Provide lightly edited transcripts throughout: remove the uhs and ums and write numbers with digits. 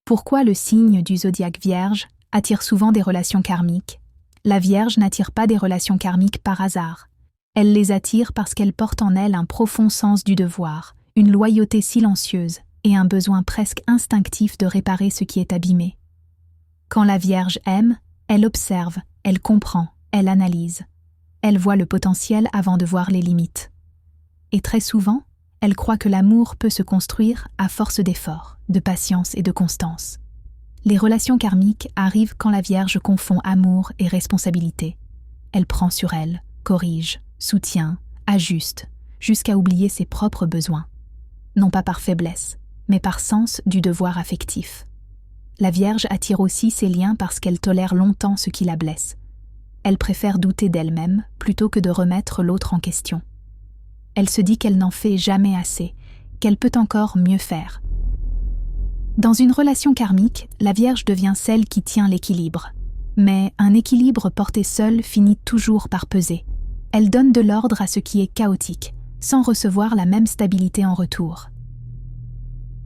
Pourquoi le signe du zodiaque Vierge attire souvent des relations karmiques? La Vierge n'attire pas des relations karmiques par hasard. Elle les attire parce qu'elle porte en elle un profond sens du devoir, une loyauté silencieuse et un besoin presque instinctif de réparer ce qui est abîmé. Quand la Vierge aime, elle observe, elle comprend, elle analyse. Elle voit le potentiel avant de voir les limites. Et très souvent, elle croit que l'amour peut se construire à force d'efforts, de patience et de constance. Les relations karmiques arrivent quand la Vierge confond amour et responsabilité. Elle prend sur elle, corrige, soutient, ajuste, jusqu'à oublier ses propres besoins. Non pas par faiblesse, mais par sens du devoir affectif. La Vierge attire aussi ses liens parce qu'elle tolère longtemps ce qui la blesse. Elle préfère douter d'elle-même plutôt que de remettre l'autre en question. Elle se dit qu'elle n'en fait jamais assez, qu'elle peut encore mieux faire. Dans une relation karmique, la Vierge devient celle qui tient l'équilibre. Mais un équilibre porté seul finit toujours par peser. Elle donne de l'ordre à ce qui est chaotique, sans recevoir la même stabilité en retour.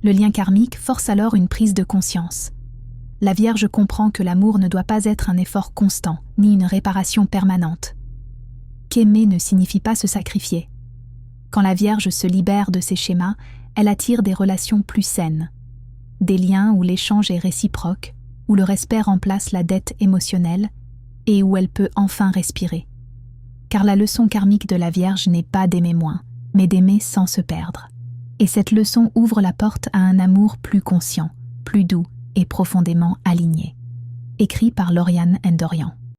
Le lien karmique force alors une prise de conscience. La Vierge comprend que l'amour ne doit pas être un effort constant, ni une réparation permanente. Qu'aimer ne signifie pas se sacrifier. Quand la Vierge se libère de ses schémas, elle attire des relations plus saines. Des liens où l'échange est réciproque, où le respect remplace la dette émotionnelle et où elle peut enfin respirer. Car la leçon karmique de la Vierge n'est pas d'aimer moins, mais d'aimer sans se perdre. Et cette leçon ouvre la porte à un amour plus conscient, plus doux et profondément aligné. Écrit par Lauriane Ndorian.